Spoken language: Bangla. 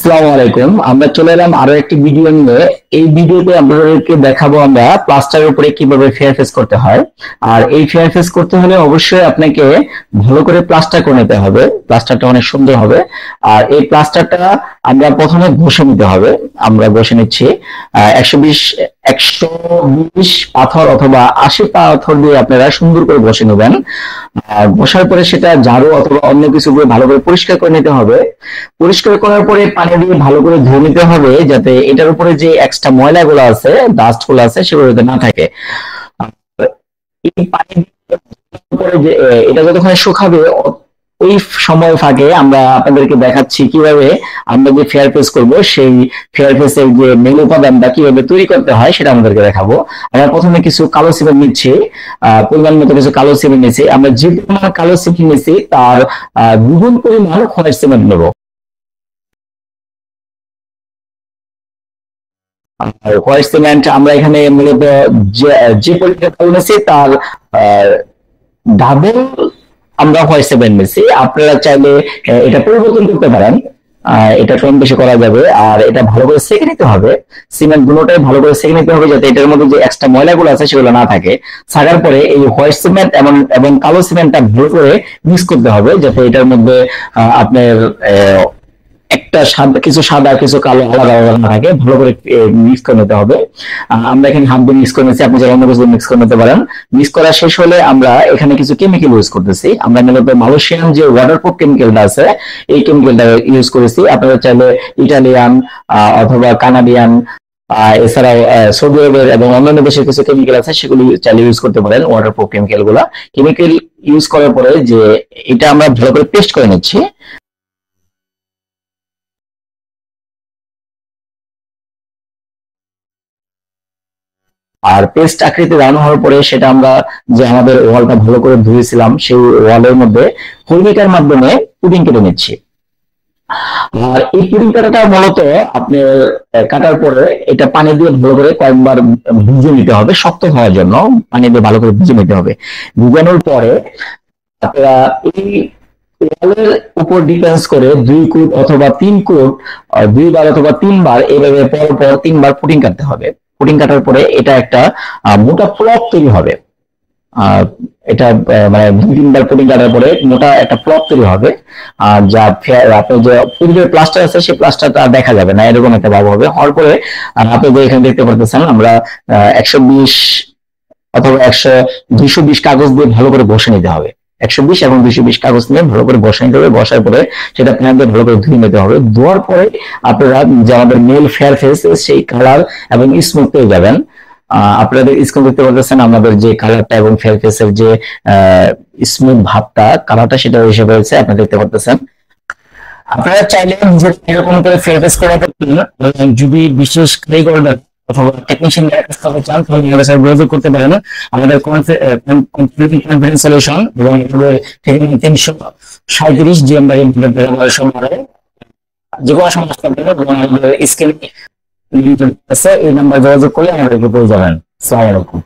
আসসালামু আলাইকুম। আমরা চলে এলাম আরো একটি ভিডিও নিয়ে। এই ভিডিওতে আপনাদেরকে দেখাবো আমরা প্লাস্টারের উপরে কিভাবে ফেয়ার ফেস করতে হয়। আর এই ফেয়ার ফেস করতে হলে অবশ্যই আপনাকে ভালো করে প্লাস্টার করে নিতে হবে। প্লাস্টারটা অনেক সুন্দর হবে। আর এই প্লাস্টারটা আমরা প্রথমে ঘষে নিতে হবে। আমরা ঘষে নিচ্ছি 120 পাথর অথবা 80 পাথর দিয়ে আপনারা সুন্দর করে ঘষে নেবেন। ঘষার পরে সেটা ঝাড়ু অথবা অন্য কিছু দিয়ে ভালো করে পরিষ্কার করে নিতে হবে। পরিষ্কার করার পরে পানি দিয়ে ভালো করে ধুয়ে নিতে হবে, যাতে এটার উপরে যে এক্সট্রা ময়লাগুলো আছে, ডাস্ট গুলো আছে, সেগুলো যাতে না থাকে। এই পানি পরে যে এটা যতক্ষণ শুকাবে ওই সময় ফাঁকে আমরা আপনাদেরকে দেখাচ্ছি কিভাবে আমরা যে ফেয়ার ফেস করব, সেই ফেয়ার ফেসের যে মূল উপাদানটা কিভাবে তৈরি করতে হয় সেটা আমাদেরকে দেখাবো। আমরা প্রথমে কিছু কালো সিমেন্ট নিচ্ছি, পরিমাণ মতো কিছু কালো সিমেন্ট নিচ্ছি। আমরা যে পরিমাণ কালো সিমেন্ট নিচ্ছি তার দ্বিগুণ পরিমাণ হোয়াইট সিমেন্ট নেবো। আর হোয়াইট সিমেন্ট আমরা এখানে মূলত যে পরিমাণ কালো নিচ্ছি তার ডাবল আমরা হোয়াইট সিমেন্ট নিচ্ছি। আপনারা চাইলে এটা পরিবর্তন করতে পারেন, এটা কম বেশি করা যাবে। আর এটা ভালো করে সেঁকে নিতে হবে, সিমেন্ট গুলোটাই ভালো করে সেঁকে নিতে হবে, যাতে এটার মধ্যে যে এক্সট্রা ময়লাগুলো আছে সেগুলো না থাকে। ছাকার পরে এই হোয়াইট সিমেন্ট এবং কালো সিমেন্টটা ভালো করে মিক্স করতে হবে, যাতে এটার মধ্যে আপনার একটা সাদা কিছু সাদা কিছু কালো আলাদা আলাদা না থাকে। ভালো করে মিক্স করে নিতে হবে। আমরা এখানে হাত দিয়ে মিক্স করে নিচ্ছি, আপনি যারা অন্য কিছু মিক্স করে নিতে পারেন। মিক্স করা শেষ হলে আমরা এখানে কিছু কেমিক্যাল ইউজ করতেছি। আমরা মূলত মালয়েশিয়ান যে ওয়াটারপ্রুফ কেমিক্যালটা আছে এই কেমিক্যালটা ইউজ করেছি। আপনারা চাইলে ইটালিয়ান অথবা কানাডিয়ান, এছাড়াও সৌদি আরবের এবং অন্যান্য দেশের কিছু কেমিক্যাল আছে, সেগুলো চাইলে ইউজ করতে পারেন। ওয়াটারপ্রুফ কেমিক্যাল গুলা কেমিক্যাল ইউজ করার পরে যে এটা আমরা ভালো করে পেস্ট করে নিচ্ছি। আর পেস্ট আকৃতি রান্না হওয়ার পরে সেটা আমরা যে আমাদের ওয়ালটা ভালো করে ধুয়েছিলাম সেই ওয়ালের মধ্যে হুইমিটার মাধ্যমে পুডিং কেটে নিচ্ছি। আর এই পুডিং কাটাটা মূলত আপনার কাটার পরে এটা পানি দিয়ে ভালো করে কয়েকবার ভিজিয়ে নিতে হবে, শক্ত হওয়ার জন্য পানি দিয়ে ভালো করে ভিজিয়ে নিতে হবে। ভিজানোর পরে আপনারা এই ওয়ালের উপর ডিপেন্স করে 2 কোট অথবা 3 কোট, 2বার অথবা 3বার এইভাবে পর পর 3বার পুডিং কাটতে হবে। পুডিং কাটার পরে এটা একটা মোটা ফ্লক তৈরি হবে। এটা মানে 2-3বার পুডিং কাটার পরে মোটা একটা ফ্লক তৈরি হবে। আর যা আপনার যে পূর্বের প্লাস্টার আছে সেই প্লাস্টারটা দেখা যাবে না, এরকম একটা ভাব হবে। হওয়ার পরে আপনি যে এখানে দেখতে পাচ্ছেন আমরা 120 অথবা 220 কাগজ দিয়ে ভালো করে বসে নিতে হবে। 120 এবং 220 কাগজ নিয়ে ভালো করে বসে নিতে হবে। বসার পরে সেটা প্যান দিয়ে ভালো করে ধুয়ে নিতে হবে। ধোয়ার পরে আপনারা যে আমাদের মেল ফেয়ার ফেস সেই কালার এবং স্মুথ পেয়ে যাবেন। আপনাদের স্ক্রিন দেখতে পাচ্ছেন আমাদের যে কালারটা এবং ফেয়ার ফেসের যে স্মুথ ভাবটা, কালারটা সেটা হিসেবে হয়েছে আপনারা দেখতে পাচ্ছেন। আপনারা চাইলে নিজের এরকম করে ফেয়ার ফেস করাতে পারেন। যদি বিশেষ কারিগর অথবা টেকনিশিয়ান কাছ থেকে চান তাহলে আমাদের সাথে যোগাযোগ করতে পারেন। আমাদের কনফিডেন্স সলিউশন এবং 337 জিএম বাই সময় যে কোনো সময় আসতে পারেন এবং আমাদের স্ক্রিনে এই নাম্বার যোগাযোগ করলে আমাদেরকে পেয়ে যাবেন। আসসালামু আলাইকুম।